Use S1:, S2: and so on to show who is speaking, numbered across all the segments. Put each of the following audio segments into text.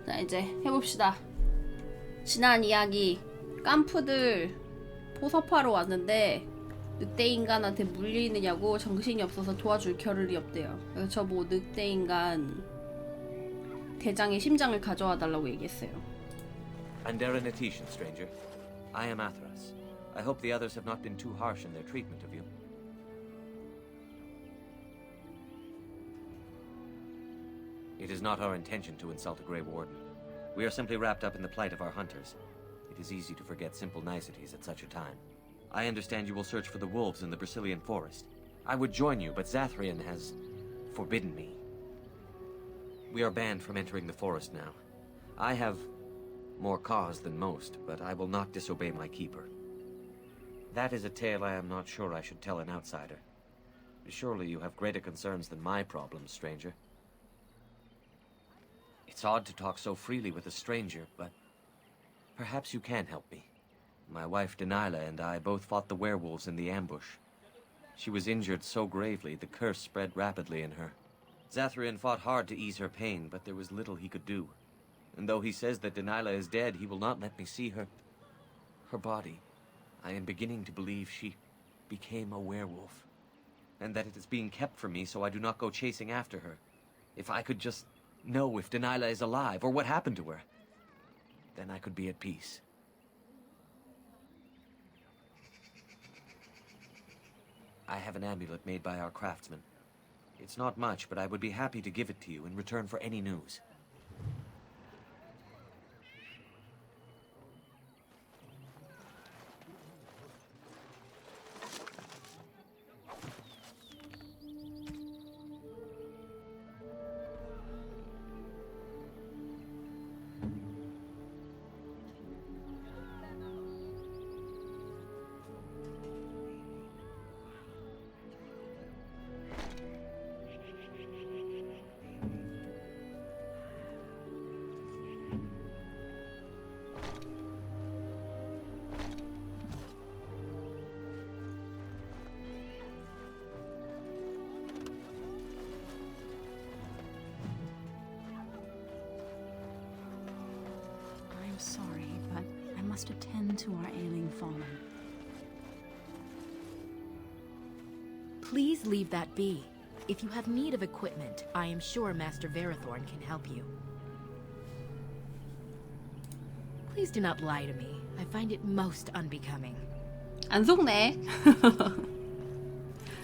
S1: 자, 이제 해봅시다. 지난 이야기 깜프들 포섭하러 왔는데 늑대 인간한테 물리느냐고 정신이 없어서 도와줄 겨를이 없대요. 그래서 저보고 늑대 인간 대장의 심장을 가져와 달라고 얘기했어요.
S2: Andera Natetian, stranger. I am Athras. I hope the others have not been too harsh in their treatment of you. It is not our intention to insult a Grey Warden. We are simply wrapped up in the plight of our hunters. It is easy to forget simple niceties at such a time. I understand you will search for the wolves in the Brazilian forest. I would join you, but Zathrian has forbidden me. We are banned from entering the forest now. I have more cause than most, but I will not disobey my keeper. That is a tale I am not sure I should tell an outsider. Surely you have greater concerns than my problems, stranger. It's odd to talk so freely with a stranger, but perhaps you can help me. My wife Denilah and I both fought the werewolves in the ambush. She was injured so gravely, the curse spread rapidly in her. Zathrian fought hard to ease her pain, but there was little he could do. And though he says that Denilah is dead, he will not let me see her body. I am beginning to believe she became a werewolf, and that it is being kept from me so I do not go chasing after her. If I could just know if Denilah is alive, or what happened to her, then I could be at peace. I have an amulet made by our craftsman. It's not much, but I would be happy to give it to you in return for any news.
S3: Sorry, but I must attend to our ailing fallen.
S4: Please leave that be. If you have need of equipment, I am sure Master Verathorn can help you. Please do not lie to me. I find it most unbecoming.
S1: 안 속네.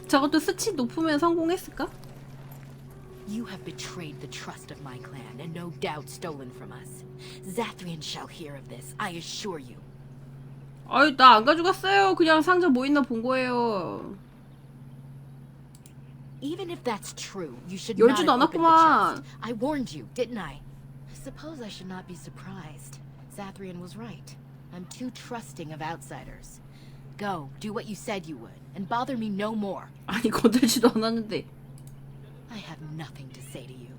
S1: 저것도 수치 높으면 성공했을까?
S4: You have betrayed the trust of my clan, and no doubt stolen from us. Zathrian shall hear of this, I assure you.
S1: 아이, 나 안 가져갔어요. 그냥 상자 뭐 있나 본 거예요.
S4: Even if that's true, you should not
S1: 열지도
S4: have opened the
S1: 않았구만.
S4: chest. I warned you, didn't I? I suppose I should not be surprised. Zathrian was right. I'm too trusting of outsiders. Go, do what you said you would, and bother me no more.
S1: 아니, 건들지도 않았는데.
S4: I have nothing to say to you.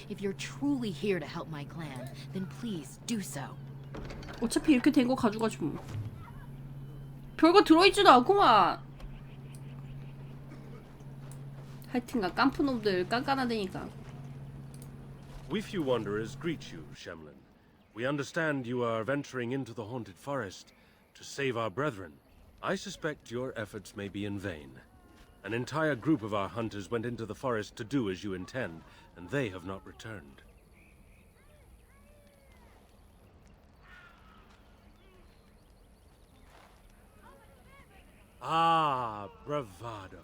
S4: If you're truly here to help my clan, then please do so.
S1: 어차피 이렇게 된 거 가져가지 뭐. 별거 들어있지도 않구만. 하여튼간 깜푸놈들 깐깐하다니까.
S5: We few wanderers greet you, Shemlin. We understand you are venturing into the haunted forest to save our brethren. I suspect your efforts may be in vain. An entire group of our hunters went into the forest to do as you intend, and they have not returned. Ah, bravado.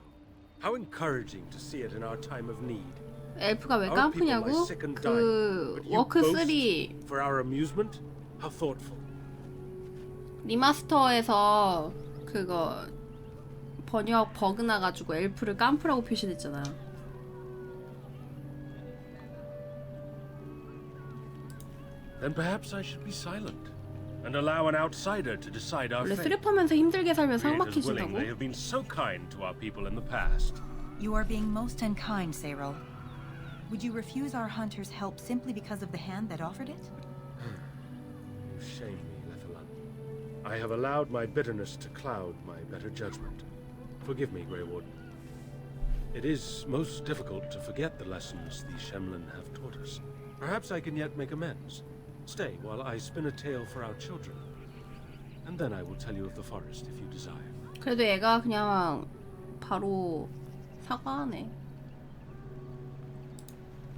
S5: How encouraging to see it in our time of need.
S1: 엘프가 왜
S5: Our people lie
S1: 깜푸냐고?
S5: sick and
S1: 그
S5: dying, but you
S1: 워크
S5: boast
S1: 3
S5: for our amusement? How thoughtful.
S1: 리마스터에서 그거 번역 버그 나가지고 엘프를 깜프라고 표시됐잖아요.
S5: Then perhaps I should be silent and allow an outsider to decide our
S1: 원래
S5: fate.
S1: 수렵하면서 힘들게 살면
S5: Be it as willing,
S1: 삭막해진다고?
S5: they have been so kind to our people in the past.
S6: You are being most unkind, Cyril. Would you refuse our hunter's help simply because of the hand that offered it?
S5: You shame me, Lethalan. I have allowed my bitterness to cloud my better judgment. Forgive me, Grey Warden. It is most difficult to forget the lessons the Shemlin have taught us. Perhaps I can yet make amends. Stay while I spin a tale for our children. And then I will tell you of the forest if you desire.
S1: 그래도 얘가 그냥 바로 사과하네.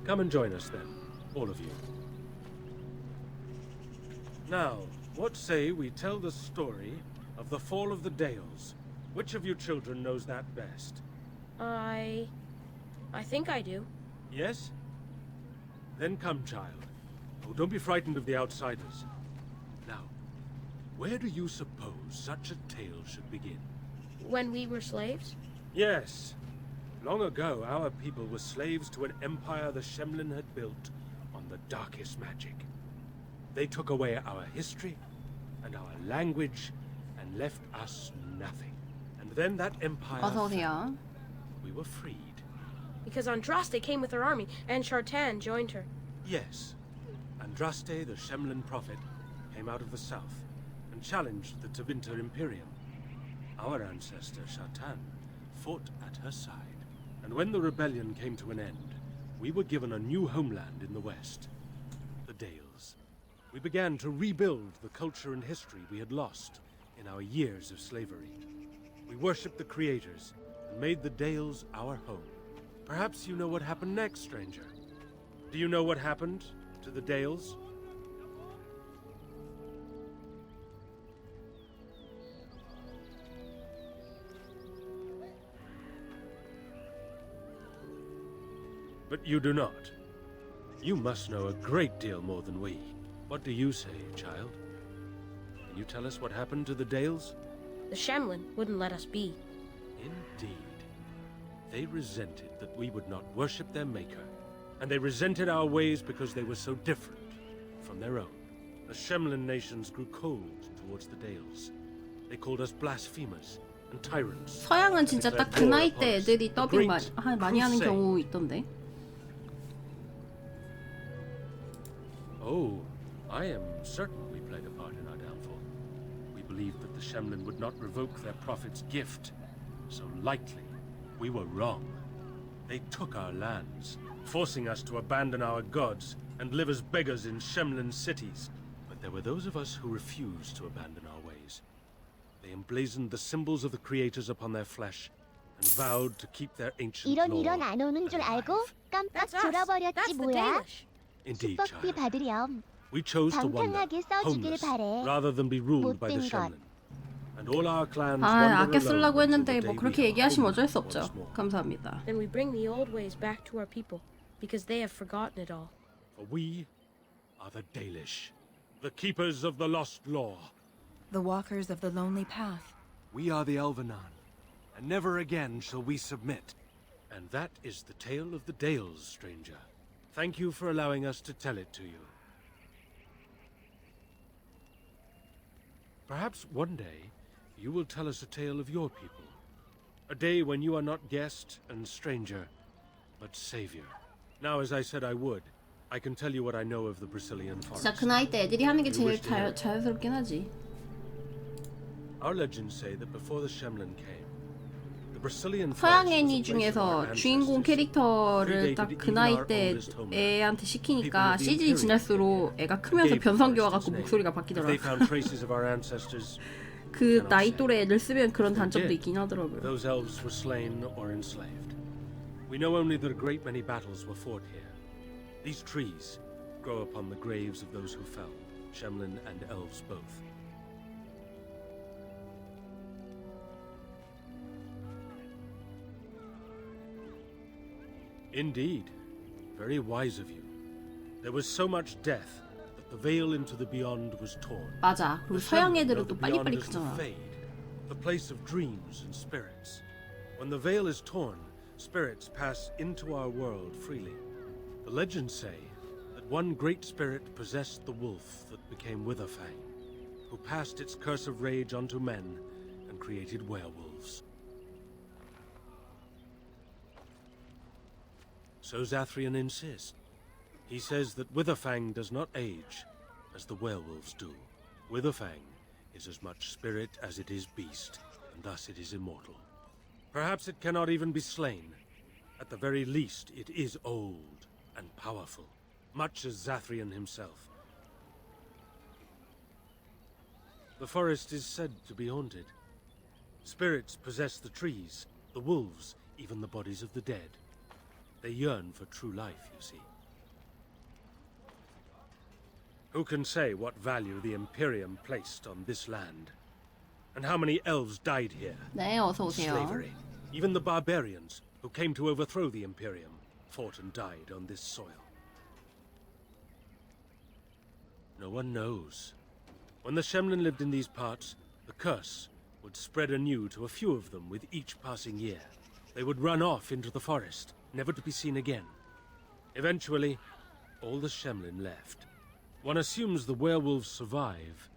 S5: Come and join us then, all of you. Now, what say we tell the story of the fall of the Dales? Which of you children knows that best?
S7: I think I do.
S5: Yes? Then come, child. Oh, don't be frightened of the outsiders. Now, where do you suppose such a tale should begin?
S7: When we were slaves?
S5: Yes. Long ago, our people were slaves to an empire the Shemlin had built on the darkest magic. They took away our history and our language and left us nothing. And then that empire
S1: 어서
S5: fell.
S1: 오세요.
S5: We were freed.
S7: Because Andraste came with her army, and Shartan joined her.
S5: Yes. Andraste, the Shemlin prophet, came out of the south and challenged the Tevinter Imperium. Our ancestor, Shartan, fought at her side. And when the rebellion came to an end, we were given a new homeland in the west, the Dales. We began to rebuild the culture and history we had lost in our years of slavery. We worshipped the creators and made the Dales our home. Perhaps you know what happened next, stranger. Do you know what happened to the Dales? But you do not. You must know a great deal more than we. What do you say, child? Can you tell us what happened to the Dales?
S7: The Shemlin wouldn't let us be.
S5: Indeed. They resented that we would not worship their maker, and they resented our ways because they were so different from their own. The Shemlin nations grew cold towards the Dales. They called us blasphemers and tyrants.
S1: 서양은 진짜 딱 그 나이 때 애들이
S5: The
S1: 더빙
S5: great
S1: 많이 하는
S5: crusade.
S1: 경우 있던데.
S5: Oh, I am certain we played a part in our downfall. We believed that the Shemlin would not revoke their prophet's gift so lightly. We were wrong. They took our lands, forcing us to abandon our gods and live as beggars in Shemlin cities. But there were those of us who refused to abandon our ways. They emblazoned the symbols of the creators upon their flesh and vowed to keep their ancient
S8: 이런
S5: law
S8: 안 오는 줄 알고
S5: alive.
S8: 깜빡
S7: That's us.
S8: 졸아버렸지
S7: That's the
S8: 뭐야?
S7: Dalish.
S5: Indeed,
S8: 수법비
S5: child.
S8: 받으렴.
S5: We chose to wander,
S8: 방탕하게 써주길
S5: homeless,
S8: 바래.
S5: rather than be ruled by the
S8: 못된 것.
S5: Shemlin. And all our clans
S1: 아,
S5: wander
S1: 아껴 쓰려고
S5: alone
S1: 했는데
S5: until
S1: 뭐
S5: the
S1: 그렇게
S5: day we are
S1: 얘기하시면
S5: home
S1: 어쩔 수 없죠.
S5: once more.
S1: 감사합니다.
S7: Then we bring the old ways back to our people, because they have forgotten it all.
S5: For we are the Dalish, the keepers of the lost law.
S6: The walkers of the lonely path.
S5: We are the Elvenan, and never again shall we submit. And that is the tale of the Dales, stranger. Thank you for allowing us to tell it to you. Perhaps one day you will tell us a tale of your people. A day when you are not guest and stranger, but savior. Now, as I said I would, I can tell you what I know of the Brazilian forest.
S1: 진짜 그 나이 때 애들이 하는 게 제일 자연스럽긴 하지.
S5: Our legends say that before the Shemlin came, the Brazilian
S1: 서양
S5: forest was a
S1: 애니
S5: place of our
S1: 중에서 주인공
S5: ancestors,
S1: 캐릭터를 딱 그 나이 때 애한테 시키니까 시즌이 지날수록 애가 크면서 변성기 와갖고 목소리가
S5: If
S1: 바뀌더라.
S5: they found traces of our ancestors,
S1: 그 나이 또래 애들 쓰면 그런 단점도 있긴 하더라고요.
S5: those elves were slain or enslaved. We know only that a great many battles were fought here. These trees grow upon the graves of those who fell, Shemlin and elves both. Indeed, very wise of you. There was so much death that the veil into the beyond was torn.
S1: 맞아. 그리고
S5: The
S1: 서양
S5: Shemlin
S1: 애들은
S5: know
S1: 또
S5: the beyond
S1: 빨리빨리
S5: is the
S1: 크잖아.
S5: fade, the place of dreams and spirits. When the veil is torn, spirits pass into our world freely. The legends say that one great spirit possessed the wolf that became Witherfang, who passed its curse of rage onto men and created werewolves. So Zathrian insists. He says that Witherfang does not age as the werewolves do. Witherfang is as much spirit as it is beast, and thus it is immortal. Perhaps it cannot even be slain. At the very least, it is old and powerful, much as Zathrian himself. The forest is said to be haunted. Spirits possess the trees, the wolves, even the bodies of the dead. They yearn for true life, you see. Who can say what value the Imperium placed on this land? And how many elves died here?
S1: 네, 어서 오세요.
S5: Slavery. Even the barbarians who came to overthrow the Imperium fought and died on this soil. No one knows. When the Shemlin lived in these parts, the curse would spread anew to a few of them with each passing year. They would run off into the forest, never to be seen again. Eventually, all the Shemlin left. One assumes the werewolves survive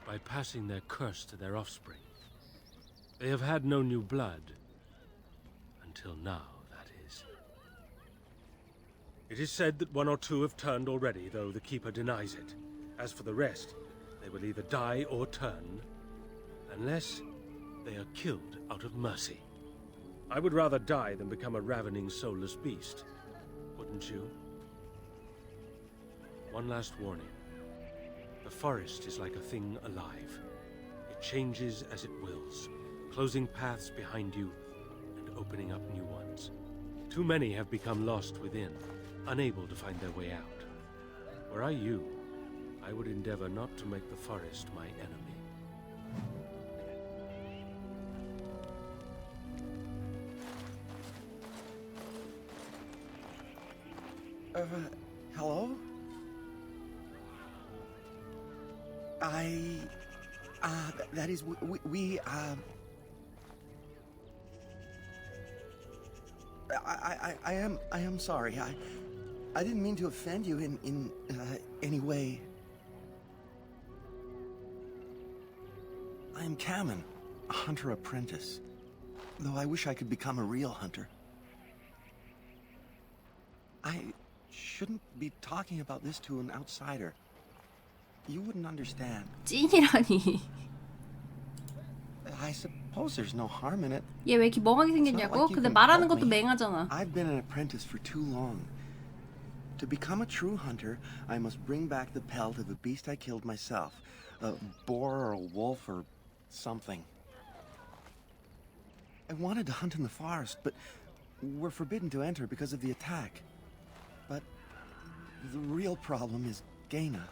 S5: by passing their curse to their offspring. They have had no new blood. Until now, that is. It is said that one or two have turned already, though the Keeper denies it. As for the rest, they will either die or turn, unless they are killed out of mercy. I would rather die than become a ravening, soulless beast. Wouldn't you? One last warning. The forest is like a thing alive. It changes as it wills, closing paths behind you and opening up new ones. Too many have become lost within, unable to find their way out. Were I you, I would endeavor not to make the forest my enemy.
S8: Hello? That is, I am sorry. I didn't mean to offend you in any way. I am Kamen, a hunter apprentice. Though I wish I could become a real hunter. I shouldn't be talking about this to an outsider. You wouldn't understand.
S1: 찐이라니.
S8: I suppose there's no harm in it.
S1: 얘 왜 이렇게 멍하게 생겼냐고? 근데 말하는 것도 맹하잖아.
S8: I've been an apprentice for too long. To become a true hunter, I must bring back the pelt of a beast I killed myself. A boar or a wolf or something. I wanted to hunt in the forest, but we're forbidden to enter because of the attack. But the real problem is Gaina.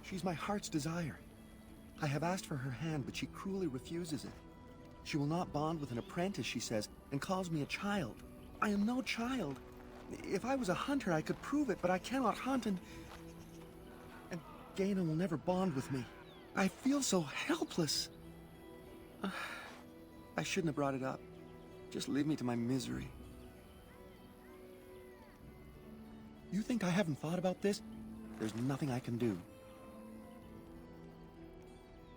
S8: She's my heart's desire. I have asked for her hand, but she cruelly refuses it. She will not bond with an apprentice, she says, and calls me a child. I am no child. If I was a hunter, I could prove it, but I cannot hunt, and Gaina will never bond with me. I feel so helpless. I shouldn't have brought it up. Just leave me to my misery. You think I haven't thought about this? There's nothing I can do.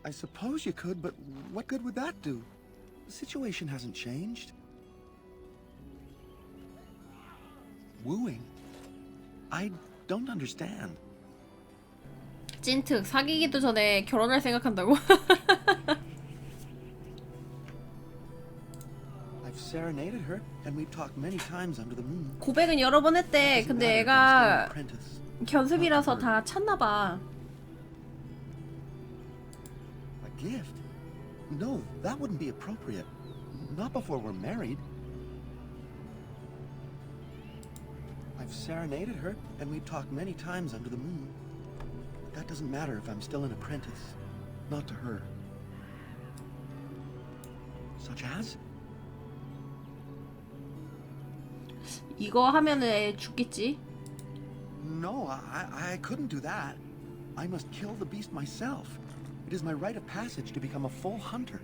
S8: I suppose you could, but what good would that do? The situation hasn't changed. Wooing? I don't understand.
S1: 찐특 사귀기도 전에 결혼할 생각한다고?
S8: I've serenaded her, and we've talked many times under the moon.
S1: 고백은 여러 번 했대. 근데 애가 견습이라서 다 찼나봐.
S8: A gift? No, that wouldn't be appropriate. Not before we're married. I've serenaded her, and we've talked many times under the moon. But that doesn't matter if I'm still an apprentice. Not to her. Such as?
S1: 이거 하면은 애 죽겠지?
S8: No, I couldn't do that. I must kill the beast myself. It is my rite of passage to become a full hunter.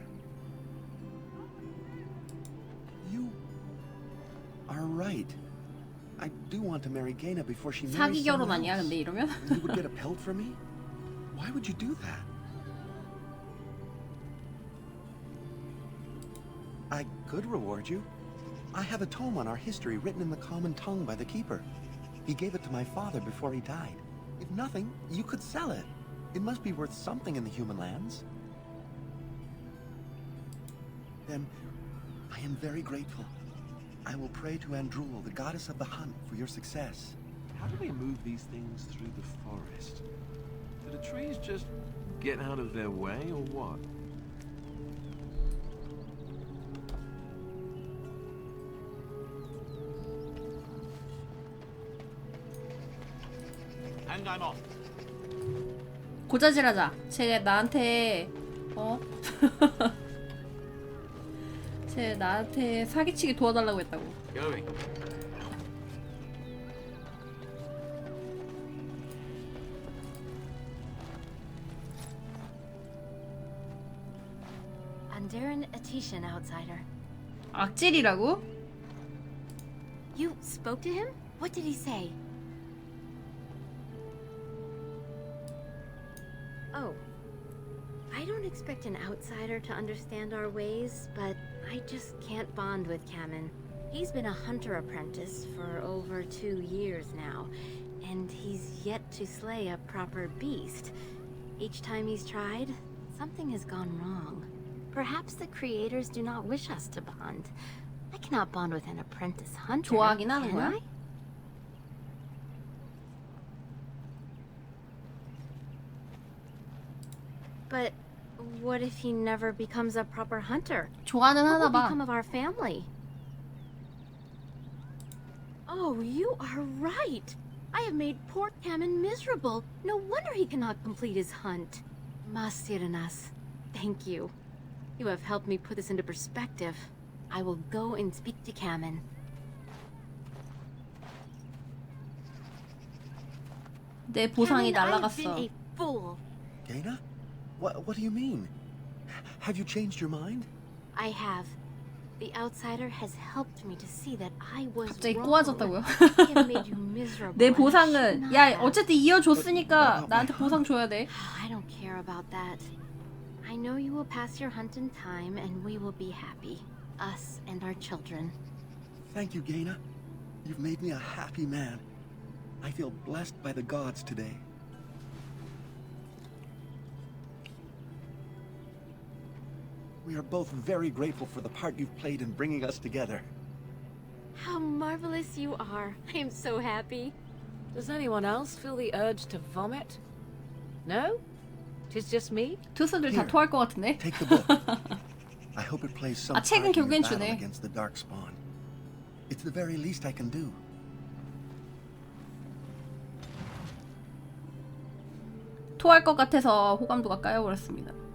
S8: You are right. I do want to marry Gaina before she marries
S1: 사기 결혼
S8: someone
S1: 아니야?
S8: else.
S1: 근데 이러면?
S8: You would get a pelt for me? Why would you do that? I could reward you. I have a tome on our history written in the common tongue by the Keeper. He gave it to my father before he died. If nothing, you could sell it. It must be worth something in the human lands. Then, I am very grateful. I will pray to Andrul, the goddess of the hunt, for your success.
S9: How do they move these things through the forest? Do the trees just get out of their way, or what?
S10: And I'm off.
S1: 고자질하자. 쟤 나한테 쟤 나한테 사기치기 도와달라고 했다고.
S9: Going.
S4: Andaran Atishan, outsider.
S1: 악질이라고?
S4: You spoke to him? What did he say? Oh. I don't expect an outsider to understand our ways, but I just can't bond with Kamen. He's been a hunter apprentice for over 2 years now, and he's yet to slay a proper beast. Each time he's tried, something has gone wrong. Perhaps the creators do not wish us to bond. I cannot bond with an apprentice hunter,
S1: 좋아하긴 하는
S4: can
S1: 거야?
S4: I? But what if he never becomes a proper hunter?
S1: 좋아는
S4: What
S1: 하나
S4: will
S1: 봐.
S4: become of our family? Oh, you are right. I have made poor Kamen miserable. No wonder he cannot complete his hunt. Masiranas, thank you. You have helped me put this into perspective. I will go and speak to Kamen.
S1: 내 보상이
S4: Kamen, I've
S1: 날라갔어.
S4: been a fool.
S8: Gaina? What do you mean? Have you changed your mind?
S4: I have. The outsider has helped me to see that I was
S1: 갑자기
S4: wrong.
S1: 꼬아졌다고요?
S4: I have made you miserable.
S1: 내
S4: and I should
S1: 보상은
S4: not
S1: 야
S4: have.
S1: 어쨌든 이어줬으니까 나한테 보상 줘야 돼.
S4: I don't care about that. I know you will pass your hunt in time and we will be happy. Us and our children.
S8: Thank you, Gaina. You've made me a happy man. I feel blessed by the gods today. We are both very grateful for the part you've played in bringing us together.
S4: How marvelous you are. I am so happy.
S11: Does anyone else feel the urge to vomit? No? 'Tis just me?
S1: 투수들 다
S8: Here.
S1: 토할 것 같은데?
S8: Take the book. I hope it plays some
S1: 아, 책은
S8: part in your
S1: 결국엔
S8: battle
S1: 주네.
S8: against the Darkspawn. It's the very least I can do.
S1: 토할 것 같아서 호감도가 까여버렸습니다.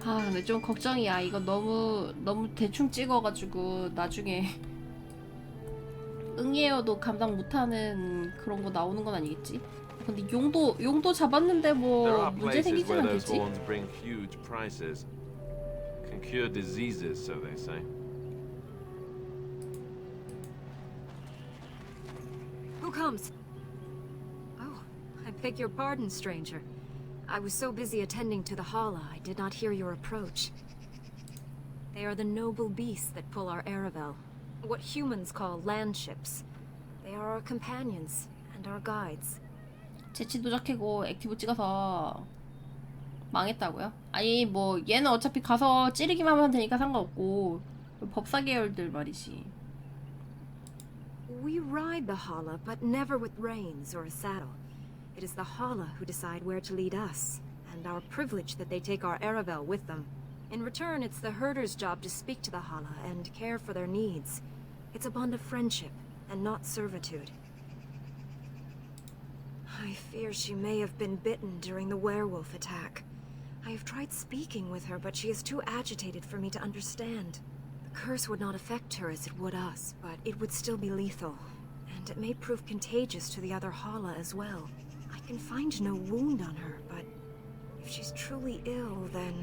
S1: 아 근데 좀 걱정이야. 이거 너무 대충 찍어가지고 나중에 응애여도 감당 못하는 그런 거 나오는 건 아니겠지? 근데 용도 잡았는데
S9: There
S1: 뭐
S9: are
S1: 문제
S9: places
S1: 생기진
S9: where those
S1: 않겠지?
S9: horns bring huge prices. Can cure diseases, so they say.
S12: Who comes? Oh, I beg your pardon, stranger. I was so busy attending to the Hala, I did not hear your approach. They are the noble beasts that pull our Aravel, what humans call landships. They are our companions and our guides.
S1: 재치 누적해고 액티브 찍어서 망했다고요? 아니 뭐 얘는 어차피 가서 찌르기만 하면 되니까 상관없고 법사 계열들 말이지.
S12: We ride the Hala, but never with reins or a saddle. It is the Hala who decide where to lead us, and our privilege that they take our Aravel with them. In return, it's the herder's job to speak to the Hala and care for their needs. It's a bond of friendship, and not servitude. I fear she may have been bitten during the werewolf attack. I have tried speaking with her, but she is too agitated for me to understand. The curse would not affect her as it would us, but it would still be lethal. And and it may prove contagious to the other Hala as well. I can find no wound on her, but if she's truly ill, then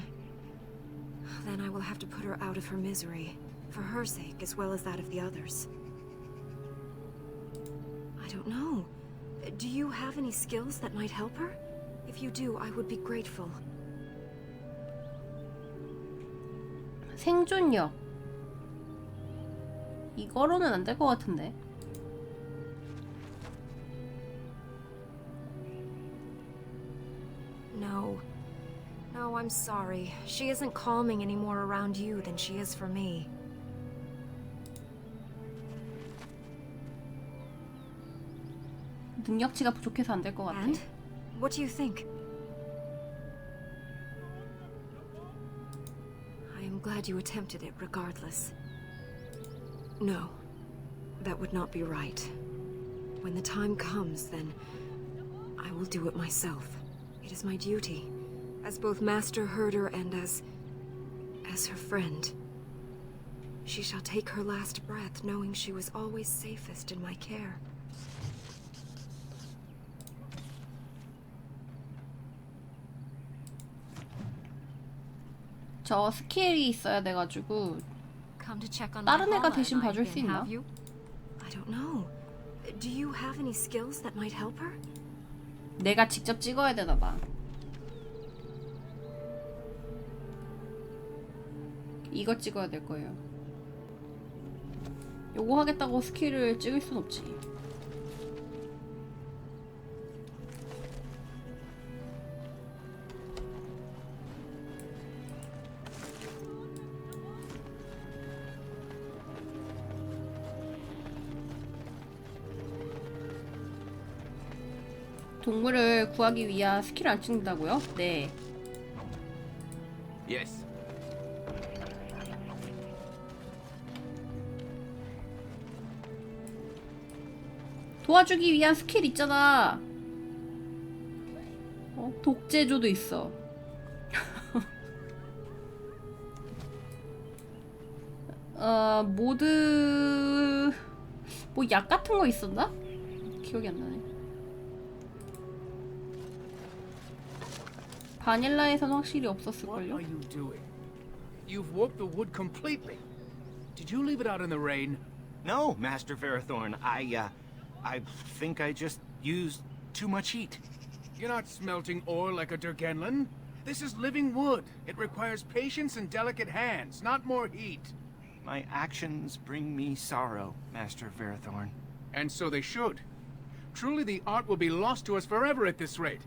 S12: I will have to put her out of her misery, for her sake as well as that of the others. I don't know. Do you have any skills that might help her? If you do, I would be grateful.
S1: 생존력. 이거로는 안 될 것 같은데.
S12: No. No, I'm sorry. She isn't calming any more around you than she is for me.
S1: 능력치가 부족해서 안 될 것 같아.
S12: And? What do you think? I am glad you attempted it regardless. No. That would not be right. When the time comes, then I will do it myself. It is my duty, as both Master Herder and as her friend. She shall take her last breath knowing she was always safest in my care.
S1: 저 스킬이 있어야 돼가지고
S12: Come to check on
S1: 다른
S12: my
S1: 애가
S12: Hala
S1: 대신
S12: and I
S1: 봐줄 수
S12: again,
S1: 있나?
S12: have you? I don't know. Do you have any skills that might help her?
S1: 내가 직접 찍어야 되나봐. 이거 찍어야 될 거예요. 요거 하겠다고 스킬을 찍을 순 없지. 동물을 구하기 위한 스킬을 안 찍는다고요? 네.
S9: Yes.
S1: 도와주기 위한 스킬 있잖아. 독재조도 있어. 모드 뭐 약 같은 거 있었나? 기억이 안 나네. 바닐라에서는 확실히 없었을걸요?
S10: What are you doing? You've warped the wood completely. Did you leave it out in the rain?
S13: No, Master Ferrothorn. I think I just used too much heat.
S10: You're not smelting ore like a Durgenlin. This is living wood. It requires patience and delicate hands, not more heat.
S13: My actions bring me sorrow, Master Ferrothorn.
S10: And so they should. Truly the art will be lost to us forever at this rate.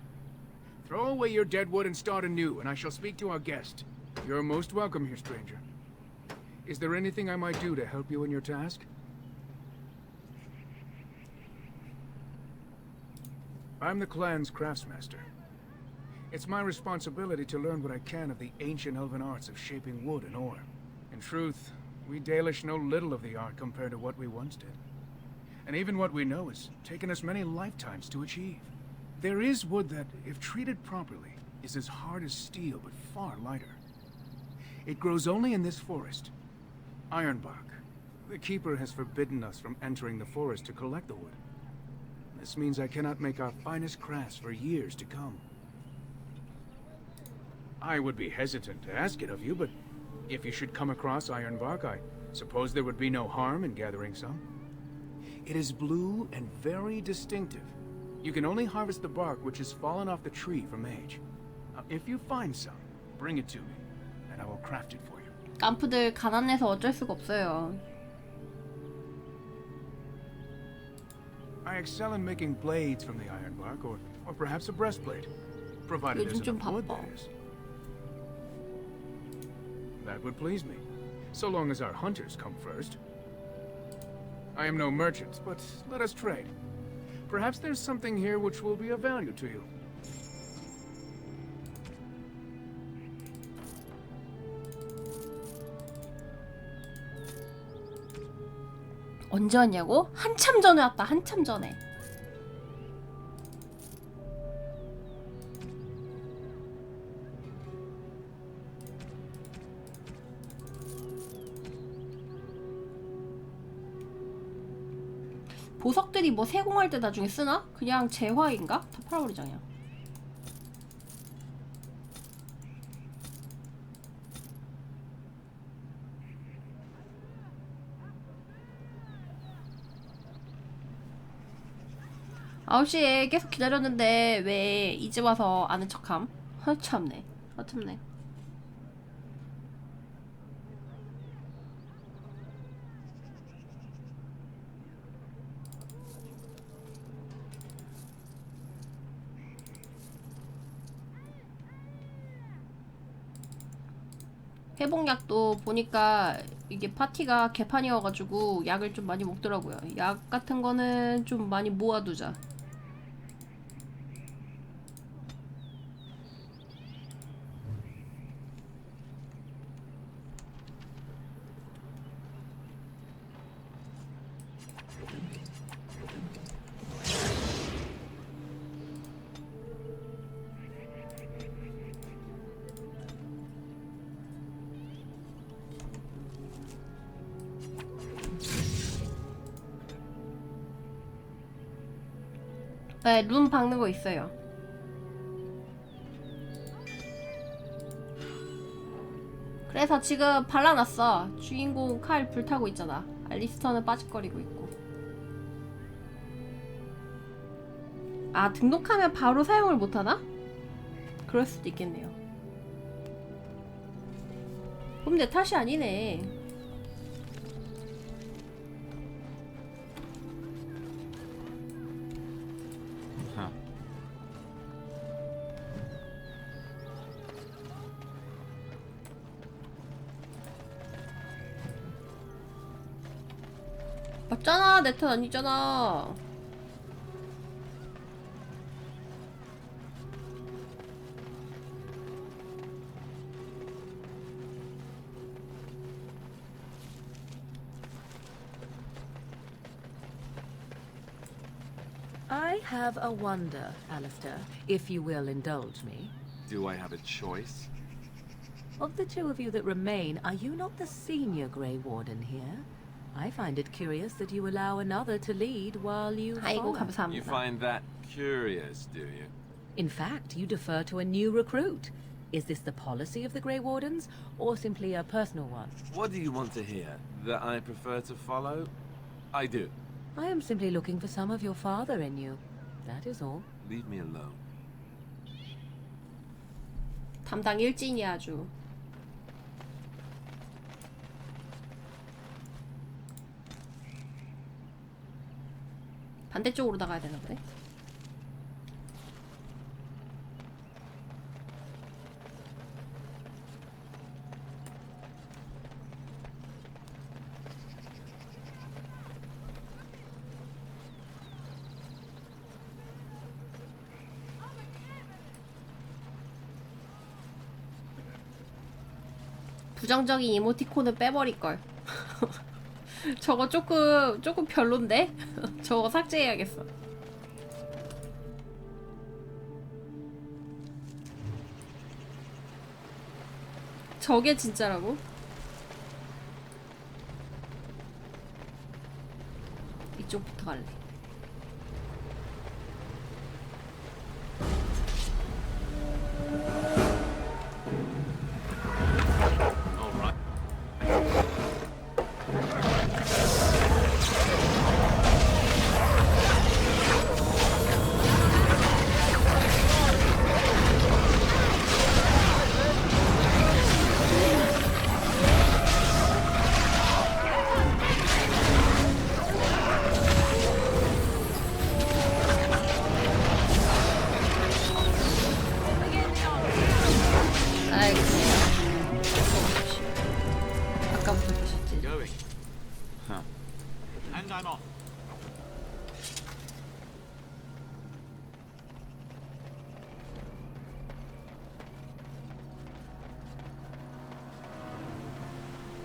S10: Throw away your dead wood and start anew, and I shall speak to our guest. You're most welcome here, stranger. Is there anything I might do to help you in your task? I'm the clan's craftsmaster. It's my responsibility to learn what I can of the ancient elven arts of shaping wood and ore. In truth, we Dalish know little of the art compared to what we once did. And even what we know has taken us many lifetimes to achieve. There is wood that, if treated properly, is as hard as steel but far lighter. It grows only in this forest. Ironbark. The Keeper has forbidden us from entering the forest to collect the wood. This means I cannot make our finest crafts for years to come. I would be hesitant to ask it of you, but if you should come across Ironbark, I suppose there would be no harm in gathering some. It is blue and very distinctive. You can only harvest the bark which has fallen off the tree from age. If you find some, bring it to me, and I will craft it for you.
S1: 깜프들 가난해서 어쩔 수가 없어요.
S10: I excel in making blades from the ironbark, or perhaps a breastplate, provided there's enough wood, that is. That would please me, so long as our hunters come first. I am no merchant, but let us trade. Perhaps there's something here which will be of value to you.
S1: 언제 왔냐고? 한참 전에 왔다. 한참 전에. 보석들이 뭐 세공할 때 나중에 쓰나? 그냥 재화인가? 다 팔아버리자 그냥. 아홉 시에 계속 기다렸는데 왜 이제 와서 아는 척함? 참네. 참네. 회복약도 보니까 이게 파티가 개판이어가지고 약을 좀 많이 먹더라고요. 약 같은 거는 좀 많이 모아두자. 네, 룬 박는 거 있어요. 그래서 지금 발라놨어. 주인공 칼 불타고 있잖아. 알리스터는 빠직거리고 있고. 아, 등록하면 바로 사용을 못하나? 그럴 수도 있겠네요. 그럼 내 탓이 아니네. 맞잖아, 내 탓 아니잖아.
S11: I have a wonder, Alistair, if you will indulge me.
S9: Do I have a choice?
S11: Of the two of you that remain, are you not the senior Grey Warden here? I find it curious that you allow another to lead while you
S1: 아이고,
S11: follow.
S1: 감사합니다.
S9: You find that curious, do you?
S11: In fact, you defer to a new recruit. Is this the policy of the Grey Wardens, or simply a personal one?
S9: What do you want to hear? That I prefer to follow? I do.
S11: I am simply looking for some of your father in you. That is all.
S9: Leave me alone.
S1: 담당 일진이야 아주. 반대쪽으로 나가야 되나 보네. 부정적인 이모티콘은 빼버릴걸. 저거 조금 별론데? 저거 삭제해야겠어. 저게 진짜라고? 이쪽부터 갈래.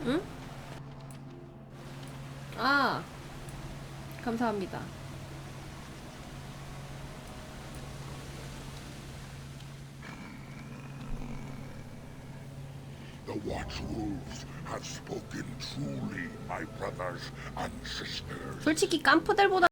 S1: 응? 아, 감사합니다.
S14: The Watchwolves have spoken truly, my brothers and sisters.
S1: 솔직히 깜푸들보다